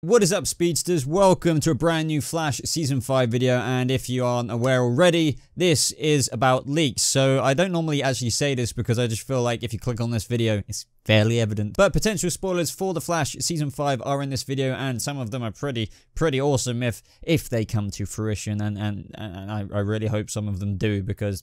What is up, speedsters? Welcome to a brand new Flash Season 5 video, and if you aren't aware already, this is about leaks. So I don't normally actually say this because I just feel like if you click on this video, it's fairly evident. But potential spoilers for the Flash Season 5 are in this video, and some of them are pretty awesome if they come to fruition, and I really hope some of them do, because...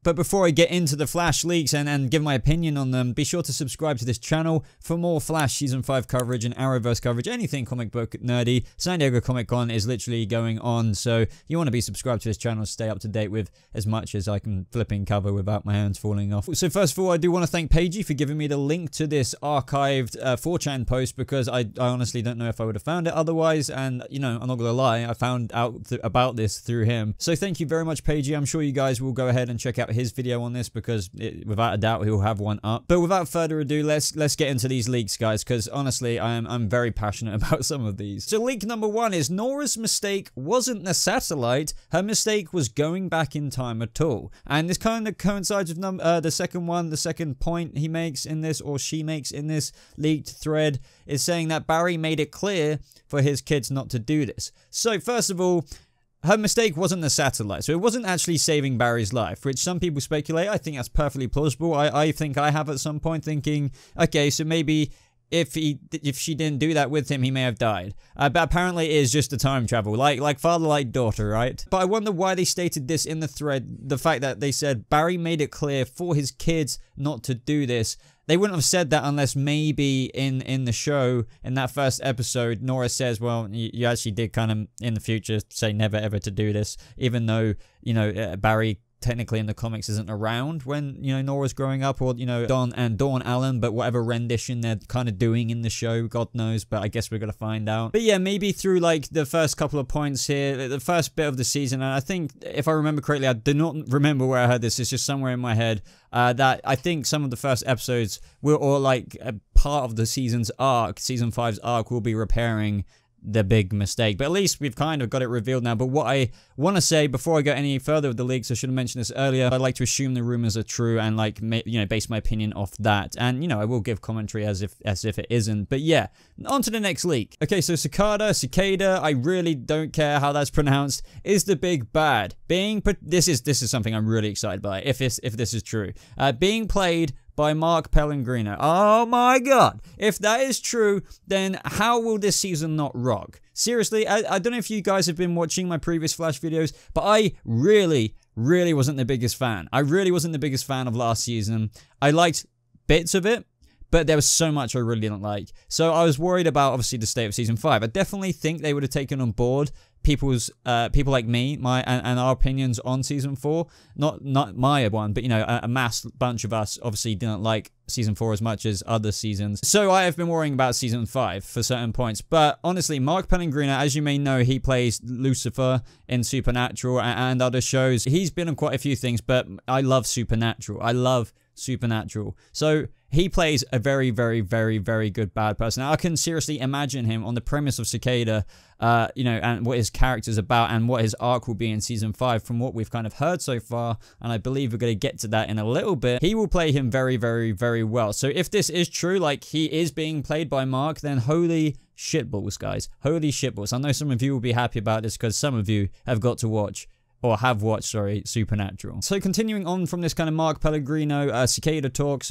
But before I get into the Flash leaks and give my opinion on them, be sure to subscribe to this channel for more Flash Season 5 coverage and Arrowverse coverage, anything comic book nerdy. San Diego Comic Con is literally going on, so you want to be subscribed to this channel to stay up to date with as much as I can flipping cover without my hands falling off. So first of all, I do want to thank Paigey for giving me the link to this archived 4chan post, because I honestly don't know if I would have found it otherwise, and, you know, I'm not gonna lie, I found out about this through him. So thank you very much, Paigey. I'm sure you guys will go ahead and check out his video on this, because without a doubt he'll have one up. But without further ado, let's get into these leaks, guys, because honestly I'm very passionate about some of these. So leak number one is Nora's mistake wasn't the satellite. Her mistake was going back in time at all, and this kind of coincides with the second point he makes in this, or she makes in this leaked thread, is saying that Barry made it clear for his kids not to do this. So first of all, her mistake wasn't the satellite, so it wasn't actually saving Barry's life, which some people speculate. I think that's perfectly plausible. I think I have at some point thinking, okay, so maybe if she didn't do that with him, he may have died. But apparently it is just a time travel, like father, like daughter, right? But I wonder why they stated this in the thread, the fact that they said Barry made it clear for his kids not to do this. They wouldn't have said that unless maybe in the show, in that first episode, Nora says, well, you actually did kind of in the future say never ever to do this, even though, you know, Barry technically in the comics isn't around when, you know, Nora's growing up, or, you know, Dawn Allen, but whatever rendition they're kind of doing in the show, God knows, but I guess we're gonna find out. But yeah, maybe through like the first couple of points here, the first bit of the season, and I think if I remember correctly, I do not remember where I heard this, it's just somewhere in my head, that I think some of the first episodes will, or like a part of the season's arc, season 5's arc, will be repairing the big mistake. But at least we've kind of got it revealed now. But what I want to say before I go any further with the leaks, I should have mentioned this earlier, I'd like to assume the rumors are true and, like, you know, base my opinion off that. And, you know, I will give commentary as if it isn't. But yeah, on to the next leak. Okay, so Cicada, I really don't care how that's pronounced, is the big bad. This is something I'm really excited by, if this is true. Being played by Mark Pellegrino. Oh my god. If that is true, then how will this season not rock? Seriously, I don't know if you guys have been watching my previous Flash videos, but I really wasn't the biggest fan. I really wasn't the biggest fan of last season. I liked bits of it, but there was so much I really didn't like. So I was worried about, obviously, the state of season 5. I definitely think they would have taken on board people like me, and our opinions on season 4. Not my one, but, you know, a mass bunch of us obviously didn't like season 4 as much as other seasons. So I have been worrying about season 5 for certain points. But honestly, Mark Pellegrino, as you may know, he plays Lucifer in Supernatural and other shows. He's been on quite a few things, but I love Supernatural. I love Supernatural. So he plays a very good bad person. Now, I can seriously imagine him on the premise of Cicada, you know, and what his character's about and what his arc will be in season 5 from what we've kind of heard so far, and I believe we're going to get to that in a little bit. He will play him very well. So if this is true, like he is being played by Mark, then holy shitballs, guys. Holy shitballs. I know some of you will be happy about this because some of you have got to watch, or have watched, sorry, Supernatural. So continuing on from this kind of Mark Pellegrino, Cicada talk,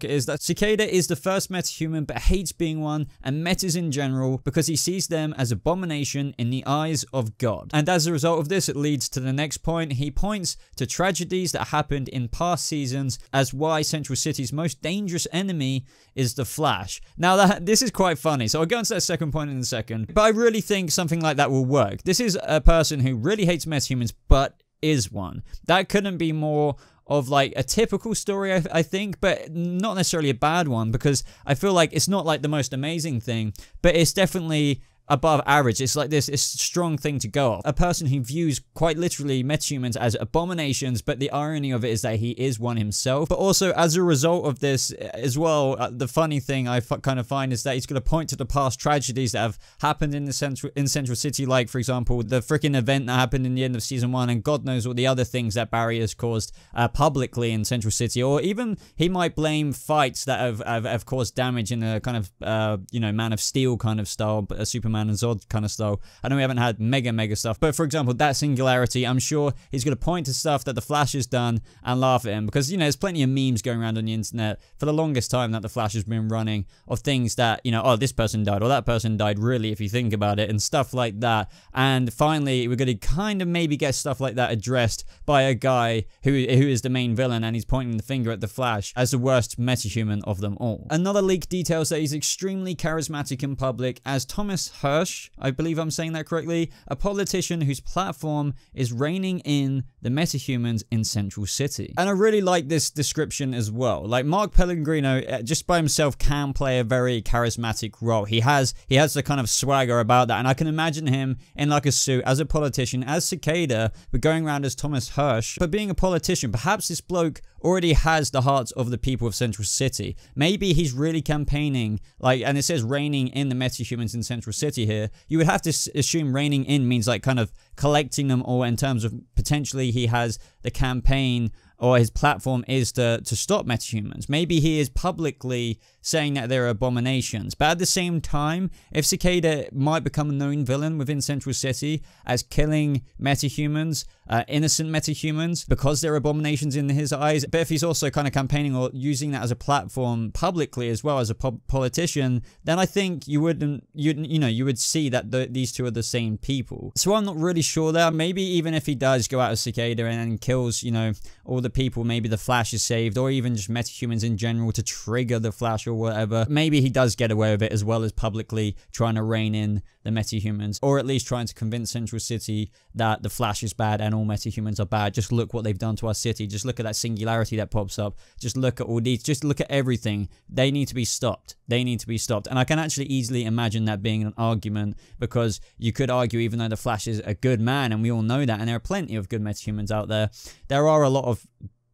is that Cicada is the first metahuman but hates being one, and metas in general, because he sees them as abomination in the eyes of God. And as a result of this, it leads to the next point. He points to tragedies that happened in past seasons as why Central City's most dangerous enemy is the Flash. Now, this is quite funny, so I'll go into that second point in a second, but I really think something like that will work. This is a person who really hates metahumans, but is one. That couldn't be more of like a typical story, I think, but not necessarily a bad one, because I feel like it's not like the most amazing thing, but it's definitely above average. It's like this strong thing to go off. A person who views quite literally metahumans as abominations, but the irony of it is that he is one himself. But also, as a result of this as well, the funny thing I kind of find is that he's going to point to the past tragedies that have happened in Central City, like, for example, the freaking event that happened in the end of season 1, and God knows what the other things that Barry has caused publicly in Central City. Or even he might blame fights that have caused damage in a kind of, you know, Man of Steel kind of style, but a Superman and Zod kind of style. I know we haven't had mega stuff, but for example, that singularity, I'm sure he's going to point to stuff that the Flash has done and laugh at him, because, you know, there's plenty of memes going around on the internet for the longest time that the Flash has been running of things that, you know, oh, this person died or that person died, really, if you think about it, and stuff like that. And finally, we're going to kind of maybe get stuff like that addressed by a guy who is the main villain, and he's pointing the finger at the Flash as the worst metahuman of them all. Another leak details that he's extremely charismatic in public as Thomas Hirsch, I believe I'm saying that correctly, a politician whose platform is reining in the metahumans in Central City. And I really like this description as well. Like, Mark Pellegrino, just by himself, can play a very charismatic role. He has the kind of swagger about that, and I can imagine him in like a suit as a politician, as Cicada, but going around as Thomas Hirsch. But being a politician, perhaps this bloke already has the hearts of the people of Central City. Maybe he's really campaigning, like, and it says reigning in the metahumans in Central City here. You would have to assume reigning in means like kind of collecting them all, in terms of potentially he has the campaign, or his platform is to stop metahumans. Maybe he is publicly saying that they're abominations. But at the same time, if Cicada might become a known villain within Central City as killing metahumans, innocent metahumans, because they're abominations in his eyes, but if he's also kind of campaigning or using that as a platform publicly as well as a politician, then I think you would see that these two are the same people. So I'm not really sure there. Maybe even if he does go out as Cicada and kills, you know, all the people, maybe the Flash is saved, or even just metahumans in general to trigger the Flash or whatever. Maybe he does get away with it, as well as publicly trying to rein in the metahumans, or at least trying to convince Central City that the Flash is bad and all metahumans are bad. Just look what they've done to our city. Just look at that singularity that pops up. Just look at all these. Just look at everything. They need to be stopped. They need to be stopped. And I can actually easily imagine that being an argument, because you could argue, even though the Flash is a good man, and we all know that, and there are plenty of good metahumans out there, there are a lot of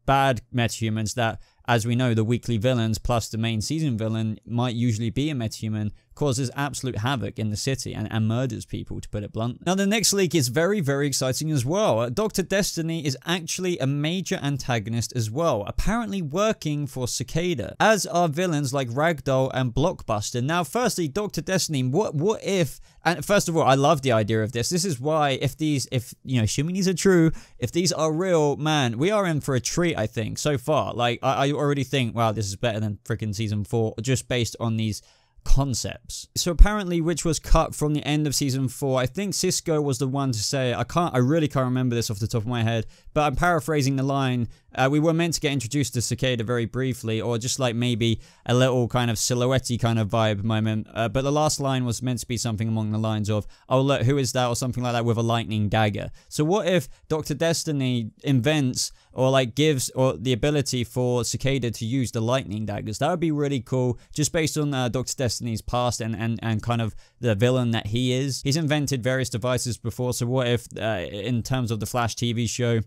bad metahumans that, as we know, the weekly villains plus the main season villain might usually be a metahuman, causes absolute havoc in the city and murders people, to put it bluntly. Now, the next leak is very exciting as well. Dr. Destiny is actually a major antagonist as well, apparently working for Cicada, as are villains like Ragdoll and Blockbuster. Now, firstly, Dr. Destiny, what if, and first of all, I love the idea of this. This is why, if you know, assuming these are true, if these are real, man, we are in for a treat, I think, so far. Like, I already think, wow, this is better than freaking season 4, just based on these concepts. So apparently, which was cut from the end of season 4, I think Cisco was the one to say, I really can't remember this off the top of my head, but I'm paraphrasing the line. We were meant to get introduced to Cicada very briefly, or just like maybe a little kind of silhouette-y kind of vibe moment, but the last line was meant to be something along the lines of, oh look, who is that, or something like that, with a lightning dagger. So what if Dr. Destiny invents, or like gives, or the ability for Cicada to use the lightning daggers? That would be really cool, just based on Dr. Destiny's past and kind of the villain that he is. He's invented various devices before, so what if in terms of the Flash TV show,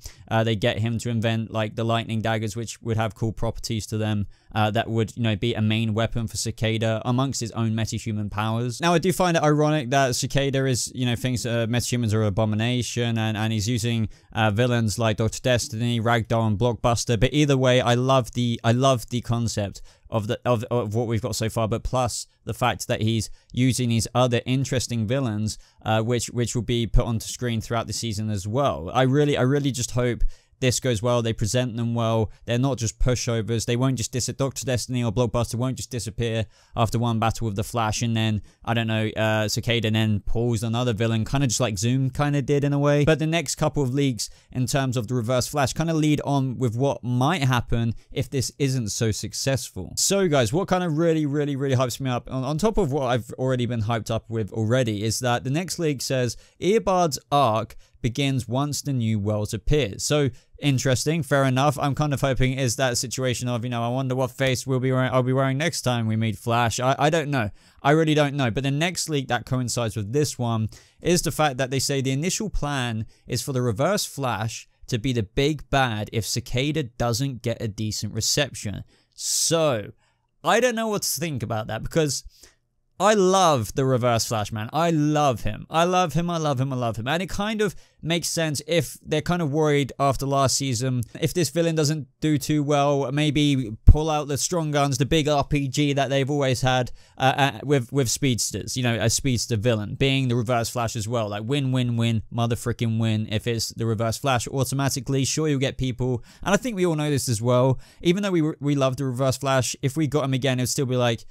they get him to invent like the lightning daggers, which would have cool properties to them, that would, you know, be a main weapon for Cicada amongst his own metahuman powers. Now, I do find it ironic that Cicada is, you know, thinks metahumans are an abomination, and he's using villains like Dr. Destiny, Ragdoll, and Blockbuster. But either way, I love the concept of what we've got so far, but plus the fact that he's using these other interesting villains, which will be put onto screen throughout the season as well. I really just hope this goes well. They present them well. They're not just pushovers. They won't just Dr. Destiny or Blockbuster won't just disappear after one battle with the Flash, and then, I don't know, Cicada then pulls another villain, kind of just like Zoom kind of did in a way. But the next couple of leaks in terms of the Reverse Flash kind of lead on with what might happen if this isn't so successful. So guys, what kind of really hypes me up, on top of what I've already been hyped up with already, is that the next leak says Earbard's arc begins once the new world appears. So interesting, fair enough. I'm kind of hoping is that situation of, you know, I wonder what face I'll be wearing next time we meet Flash. I don't know. I really don't know. But the next leak that coincides with this one is the fact that they say the initial plan is for the Reverse Flash to be the big bad if Cicada doesn't get a decent reception. So I don't know what to think about that, because I love the Reverse Flash, man. I love him. I love him. I love him. I love him. And it kind of makes sense if they're kind of worried after last season. If this villain doesn't do too well, maybe pull out the strong guns, the big RPG that they've always had with speedsters. You know, a speedster villain being the Reverse Flash as well. Like win, win, win, mother freaking win. If it's the Reverse Flash, automatically, sure, you'll get people. And I think we all know this as well. Even though we love the Reverse Flash, if we got him again, it'd still be like,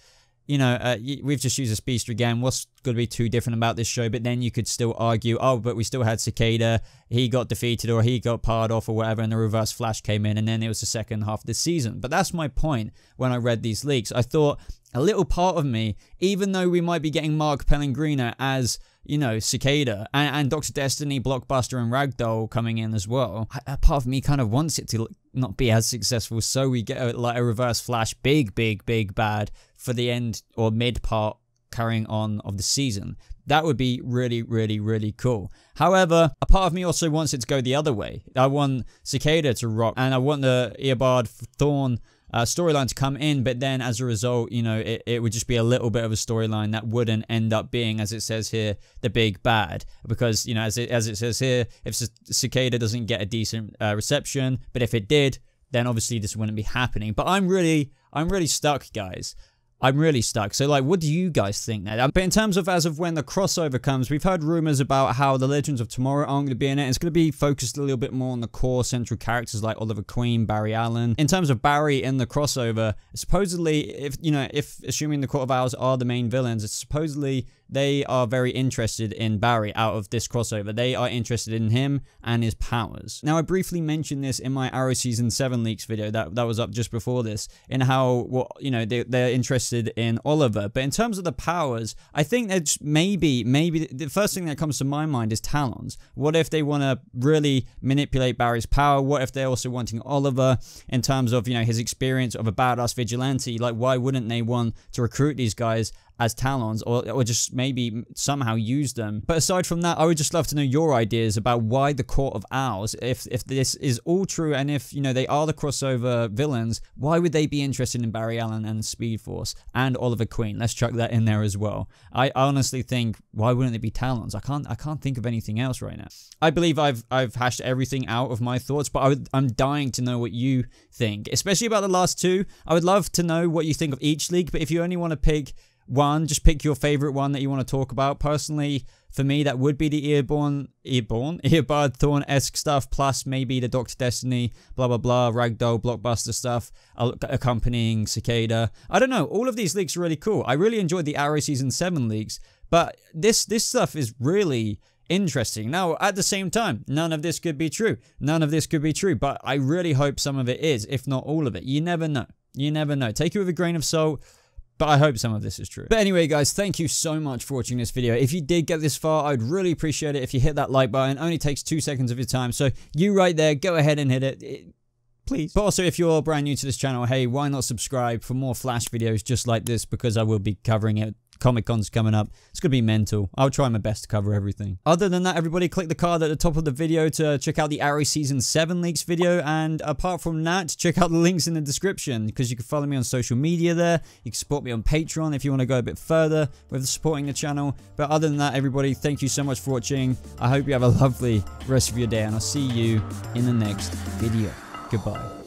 you know, we've just used a speedster again. What's going to be too different about this show? But then you could still argue, oh, but we still had Cicada. He got defeated or he got parred off or whatever, and the Reverse Flash came in, and then it was the second half of the season. But that's my point when I read these leaks. I thought a little part of me, even though we might be getting Mark Pellegrino as, you know, Cicada, and Dr. Destiny, Blockbuster, and Ragdoll coming in as well, a part of me kind of wants it to not be as successful, so we get a Reverse Flash big bad for the end or mid part carrying on of the season. That would be really cool. However, a part of me also wants it to go the other way. I want Cicada to rock, and I want the Eobard Thorn storyline to come in, but then as a result, you know, it would just be a little bit of a storyline that wouldn't end up being, as it says here, the big bad. Because, you know, as it says here, if Cicada doesn't get a decent reception, but if it did, then obviously this wouldn't be happening. But I'm really stuck, guys. I'm really stuck. So, like, what do you guys think now? But in terms of as of when the crossover comes, we've heard rumors about how the Legends of Tomorrow aren't going to be in it. It's going to be focused a little bit more on the core central characters like Oliver Queen, Barry Allen. In terms of Barry in the crossover, supposedly, if assuming the Court of Owls are the main villains, it's supposedly they are very interested in Barry out of this crossover. They are interested in him and his powers. Now, I briefly mentioned this in my Arrow Season 7 leaks video that was up just before this, in how, you know, they're interested in Oliver. But in terms of the powers, I think that maybe the first thing that comes to my mind is Talons. What if they want to really manipulate Barry's power? What if they're also wanting Oliver in terms of, you know, his experience of a badass vigilante? Like, why wouldn't they want to recruit these guys as Talons, or just maybe somehow use them? But aside from that, I would just love to know your ideas about why the Court of Owls, if this is all true, and if, you know, they are the crossover villains, why would they be interested in Barry Allen and Speed Force and Oliver Queen? Let's chuck that in there as well. I honestly think, why wouldn't it be Talons? I can't think of anything else right now. I believe I've hashed everything out of my thoughts, but I'm dying to know what you think, especially about the last two. I would love to know what you think of each league, but if you only want to pick one, just pick your favorite one that you want to talk about. Personally, for me, that would be the Eobard Thorn-esque stuff, plus maybe the Dr. Destiny, blah blah blah, Ragdoll, Blockbuster stuff, accompanying Cicada. I don't know, all of these leaks are really cool. I really enjoyed the Arrow Season 7 leaks, but this stuff is really interesting. Now, at the same time, none of this could be true. None of this could be true, but I really hope some of it is, if not all of it. You never know. You never know. Take it with a grain of salt. But I hope some of this is true. But anyway, guys, thank you so much for watching this video. If you did get this far, I'd really appreciate it if you hit that like button. It only takes 2 seconds of your time. So you right there, go ahead and hit it. Please. But also, if you're brand new to this channel, hey, why not subscribe for more Flash videos just like this? Because I will be covering it. Comic-Con's coming up. It's going to be mental. I'll try my best to cover everything. Other than that, everybody click the card at the top of the video to check out the Arrow Season 7 leaks video. And apart from that, check out the links in the description, because you can follow me on social media there. You can support me on Patreon if you want to go a bit further with supporting the channel. But other than that, everybody, thank you so much for watching. I hope you have a lovely rest of your day, and I'll see you in the next video. Goodbye.